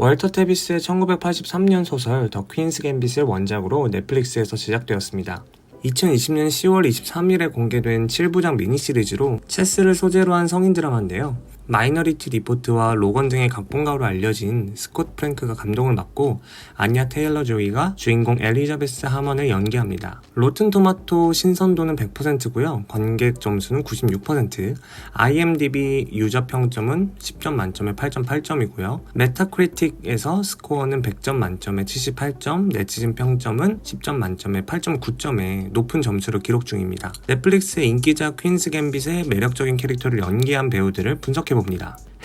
월터 테비스의 1983년 소설 더 퀸스 갬빗을 원작으로 넷플릭스에서 제작되었습니다. 2020년 10월 23일에 공개된 7부작 미니시리즈로 체스를 소재로 한 성인 드라마인데요. 마이너리티 리포트와 로건 등의 각본가로 알려진 스콧 프랭크가 감독을 맡고 아냐 테일러 조이가 주인공 엘리자베스 하먼을 연기합니다. 로튼 토마토 신선도는 100%고요. 관객 점수는 96%, IMDb 유저 평점은 10점 만점에 8.8점이고요. 메타크리틱에서 스코어는 100점 만점에 78점, 네티즌 평점은 10점 만점에 8.9점의 높은 점수를 기록 중입니다. 넷플릭스의 인기자 퀸스 갬빗의 매력적인 캐릭터를 연기한 배우들을 분석해봅니다.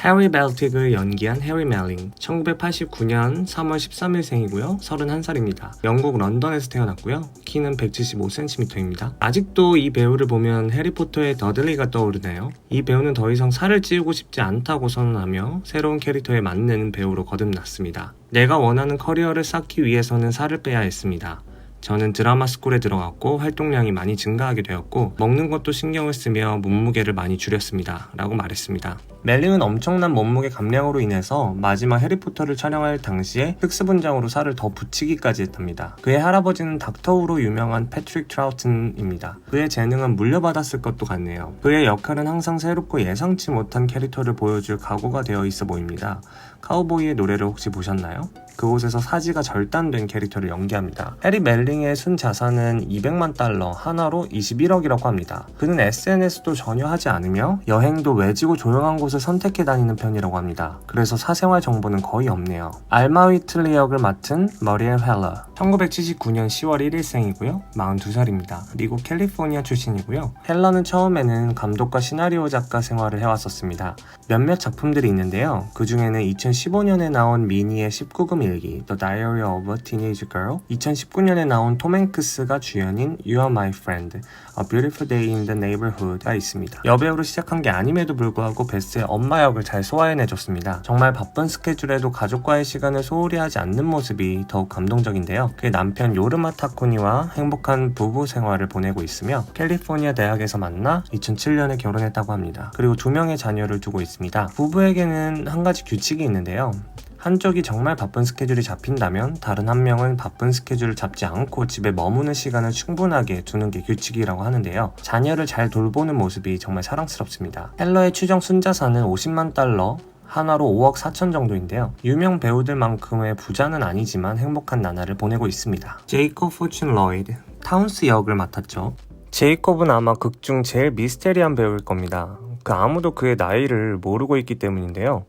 해리 벨틱을 연기한 해리 멜링, 1989년 3월 13일생이고요. 31살입니다. 영국 런던에서 태어났고요. 키는 175cm입니다. 아직도 이 배우를 보면 해리포터의 더들리가 떠오르네요. 이 배우는 더 이상 살을 찌우고 싶지 않다고 선언하며 새로운 캐릭터에 맞는 배우로 거듭났습니다. 내가 원하는 커리어를 쌓기 위해서는 살을 빼야 했습니다. 저는 드라마 스쿨에 들어갔고 활동량이 많이 증가하게 되었고 먹는 것도 신경을 쓰며 몸무게를 많이 줄였습니다. 라고 말했습니다. 멜링은 엄청난 몸무게 감량으로 인해서 마지막 해리포터를 촬영할 당시에 특수분장으로 살을 더 붙이기까지 했답니다. 그의 할아버지는 닥터우로 유명한 패트릭 트라우튼입니다. 그의 재능은 물려받았을 것도 같네요. 그의 역할은 항상 새롭고 예상치 못한 캐릭터를 보여줄 각오가 되어 있어 보입니다. 카우보이의 노래를 혹시 보셨나요? 그곳에서 사지가 절단된 캐릭터를 연기합니다. 해리 멜링의 순 자산은 200만 달러, 하나로 21억이라고 합니다. 그는 SNS도 전혀 하지 않으며 여행도 외지고 조용한 곳을 선택해 다니는 편이라고 합니다. 그래서 사생활 정보는 거의 없네요. 알마 위틀리 역을 맡은 머리엘 헬러, 1979년 10월 1일생이고요. 42살입니다. 미국 캘리포니아 출신이고요. 헬러는 처음에는 감독과 시나리오 작가 생활을 해왔었습니다. 몇몇 작품들이 있는데요. 그 중에는 2015년에 나온 미니의 19금 일기 The Diary of a Teenage Girl, 2019년에 나온 톰 행크스가 주연인 You Are My Friend, A Beautiful Day in the Neighborhood가 있습니다. 여배우로 시작한 게 아님에도 불구하고 베스의 엄마 역을 잘 소화해내줬습니다. 정말 바쁜 스케줄에도 가족과의 시간을 소홀히 하지 않는 모습이 더욱 감동적인데요. 그의 남편 요르마 타쿠니와 행복한 부부 생활을 보내고 있으며 캘리포니아 대학에서 만나 2007년에 결혼했다고 합니다. 그리고 2명의 자녀를 두고 있습니다. 부부에게는 한 가지 규칙이 있는데요. 한쪽이 정말 바쁜 스케줄이 잡힌다면 다른 한 명은 바쁜 스케줄을 잡지 않고 집에 머무는 시간을 충분하게 두는 게 규칙이라고 하는데요. 자녀를 잘 돌보는 모습이 정말 사랑스럽습니다. 헬러의 추정 순자산은 50만 달러, 하나로 5억 4천 정도인데요. 유명 배우들만큼의 부자는 아니지만 행복한 나날을 보내고 있습니다. 제이콥 포춘 로이드, 타운스 역을 맡았죠. 제이콥은 아마 극 중 제일 미스테리한 배우일 겁니다. 아무도 그의 나이를 모르고 있기 때문인데요.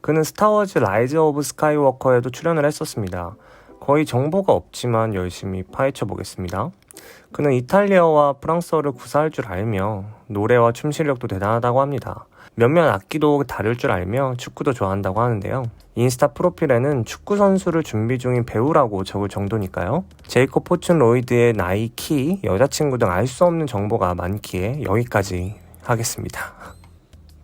그는 스타워즈 라이즈 오브 스카이워커에도 출연을 했었습니다. 거의 정보가 없지만 열심히 파헤쳐 보겠습니다. 그는 이탈리아와 프랑스어를 구사할 줄 알며 노래와 춤 실력도 대단하다고 합니다. 몇몇 악기도 다룰 줄 알며 축구도 좋아한다고 하는데요. 인스타 프로필에는 축구 선수를 준비 중인 배우라고 적을 정도니까요. 제이콥 포춘 로이드의 나이, 키, 여자친구 등 알 수 없는 정보가 많기에 여기까지 하겠습니다.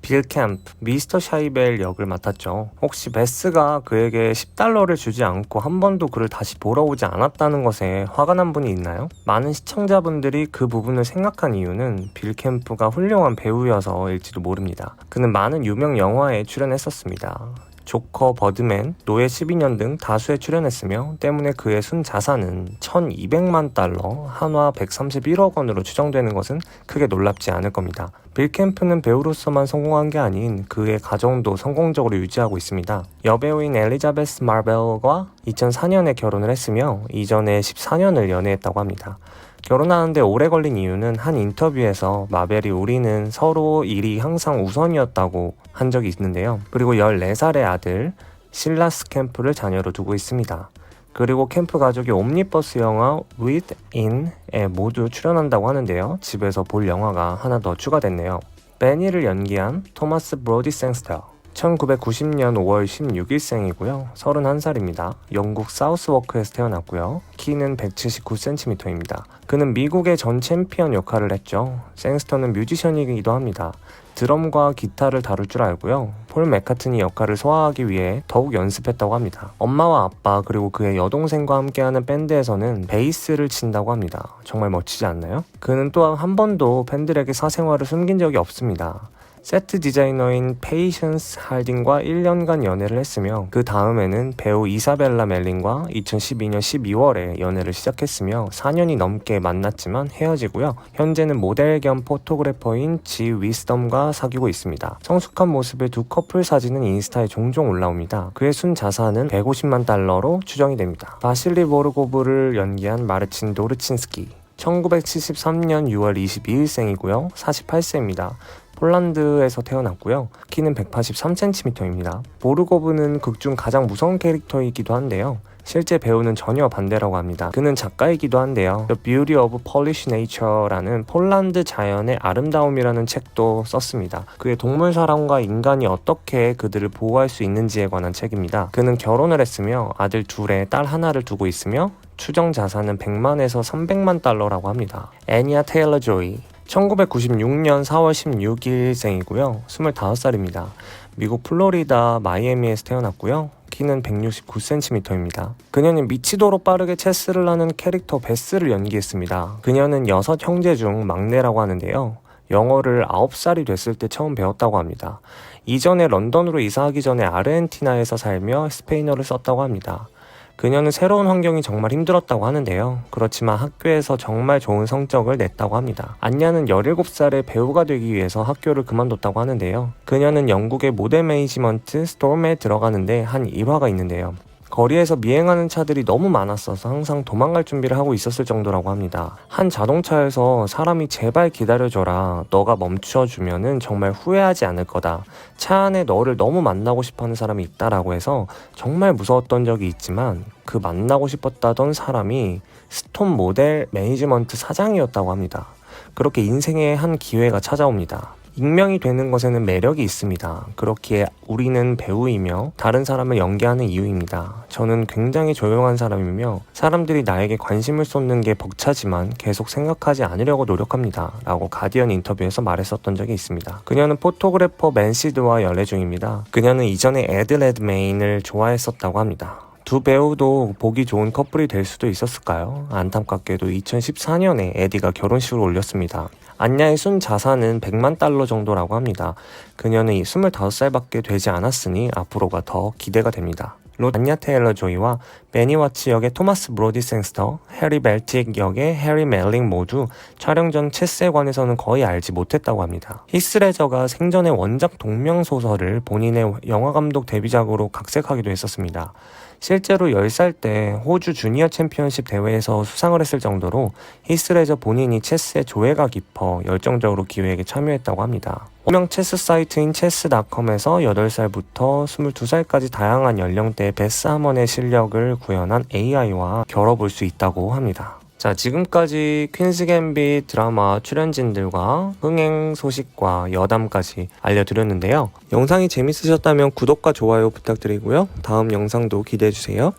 빌 캠프, 미스터 샤이벨 역을 맡았죠. 혹시 베스가 그에게 10달러를 주지 않고 한 번도 그를 다시 보러 오지 않았다는 것에 화가 난 분이 있나요? 많은 시청자분들이 그 부분을 생각한 이유는 빌 캠프가 훌륭한 배우여서일지도 모릅니다. 그는 많은 유명 영화에 출연했었습니다. 조커, 버드맨, 노예 12년 등 다수에 출연했으며 때문에 그의 순 자산은 1200만 달러, 한화 131억 원으로 추정되는 것은 크게 놀랍지 않을 겁니다. 빌 캠프는 배우로서만 성공한 게 아닌 그의 가정도 성공적으로 유지하고 있습니다. 여배우인 엘리자베스 마벨과 2004년에 결혼을 했으며 이전에 14년을 연애했다고 합니다. 결혼하는데 오래 걸린 이유는 한 인터뷰에서 마벨이 우리는 서로 일이 항상 우선이었다고 한 적이 있는데요. 그리고 14살의 아들 실라스 캠프를 자녀로 두고 있습니다. 그리고 캠프 가족이 옴니버스 영화 Within에 모두 출연한다고 하는데요. 집에서 볼 영화가 하나 더 추가됐네요. 베니를 연기한 토마스 브로디 생스터, 1990년 5월 16일생이고요. 31살입니다. 영국 사우스워크에서 태어났고요. 키는 179cm입니다. 그는 미국의 전 챔피언 역할을 했죠. 생스터는 뮤지션이기도 합니다. 드럼과 기타를 다룰 줄 알고요. 폴 맥카트니 역할을 소화하기 위해 더욱 연습했다고 합니다. 엄마와 아빠 그리고 그의 여동생과 함께하는 밴드에서는 베이스를 친다고 합니다. 정말 멋지지 않나요? 그는 또한 한 번도 팬들에게 사생활을 숨긴 적이 없습니다. 세트 디자이너인 페이션스 할딘과 1년간 연애를 했으며 그 다음에는 배우 이사벨라 멜린과 2012년 12월에 연애를 시작했으며 4년이 넘게 만났지만 헤어지고요. 현재는 모델 겸 포토그래퍼인 지 위스덤과 사귀고 있습니다. 성숙한 모습의 두 커플 사진은 인스타에 종종 올라옵니다. 그의 순 자산은 150만 달러로 추정이 됩니다. 바실리 보르고브를 연기한 마르친 도르친스키 1973년 6월 22일생이고요. 48세입니다. 폴란드에서 태어났고요. 키는 183cm입니다. 보르고브는 극 중 가장 무서운 캐릭터이기도 한데요. 실제 배우는 전혀 반대라고 합니다. 그는 작가이기도 한데요. The Beauty of Polish Nature라는 폴란드 자연의 아름다움이라는 책도 썼습니다. 그의 동물 사랑과 인간이 어떻게 그들을 보호할 수 있는지에 관한 책입니다. 그는 결혼을 했으며 아들 둘에 딸 하나를 두고 있으며 추정 자산은 100만에서 300만 달러라고 합니다. 애니아 테일러 조이 1996년 4월 16일생이고요. 25살입니다. 미국 플로리다 마이애미에서 태어났고요. 키는 169cm입니다. 그녀는 미치도록 빠르게 체스를 하는 캐릭터 베스를 연기했습니다. 그녀는 6 형제 중 막내라고 하는데요. 영어를 9살이 됐을 때 처음 배웠다고 합니다. 이전에 런던으로 이사하기 전에 아르헨티나에서 살며 스페인어를 썼다고 합니다. 그녀는 새로운 환경이 정말 힘들었다고 하는데요. 그렇지만 학교에서 정말 좋은 성적을 냈다고 합니다. 안냐는 17살에 배우가 되기 위해서 학교를 그만뒀다고 하는데요. 그녀는 영국의 모델 매니지먼트 스톰에 들어가는데 한 일화가 있는데요. 거리에서 미행하는 차들이 너무 많았어서 항상 도망갈 준비를 하고 있었을 정도라고 합니다. 한 자동차에서 사람이 제발 기다려줘라. 너가 멈춰주면은 정말 후회하지 않을 거다. 차 안에 너를 너무 만나고 싶어하는 사람이 있다라고 해서 정말 무서웠던 적이 있지만 그 만나고 싶었다던 사람이 스톰 모델 매니지먼트 사장이었다고 합니다. 그렇게 인생의 한 기회가 찾아옵니다. 익명이 되는 것에는 매력이 있습니다. 그렇기에 우리는 배우이며 다른 사람을 연기하는 이유입니다. 저는 굉장히 조용한 사람이며 사람들이 나에게 관심을 쏟는 게 벅차지만 계속 생각하지 않으려고 노력합니다. 라고 가디언 인터뷰에서 말했었던 적이 있습니다. 그녀는 포토그래퍼 맨시드와 연애 중입니다. 그녀는 이전에 에드 레드메인을 좋아했었다고 합니다. 두 배우도 보기 좋은 커플이 될 수도 있었을까요? 안타깝게도 2014년에 에디가 결혼식을 올렸습니다. 안냐의 순 자산은 100만 달러 정도라고 합니다. 그녀는 25살밖에 되지 않았으니 앞으로가 더 기대가 됩니다. 안냐 테일러 조이와 베니와치 역의 토마스 브로디 생스터, 해리 벨틱 역의 해리 멜링 모두 촬영 전 체스에 관해서는 거의 알지 못했다고 합니다. 히스레저가 생전에 원작 동명소설을 본인의 영화감독 데뷔작으로 각색하기도 했었습니다. 실제로 10살 때 호주 주니어 챔피언십 대회에서 수상을 했을 정도로 히스레저 본인이 체스에 조예가 깊어 열정적으로 기획에 참여했다고 합니다. 유명 체스 사이트인 체스닷컴에서 8살부터 22살까지 다양한 연령대의 베스 하먼의 실력을 구현한 AI와 겨뤄볼 수 있다고 합니다. 자, 지금까지 퀸스 갬빗 드라마 출연진들과 흥행 소식과 여담까지 알려드렸는데요. 영상이 재밌으셨다면 구독과 좋아요 부탁드리고요. 다음 영상도 기대해주세요.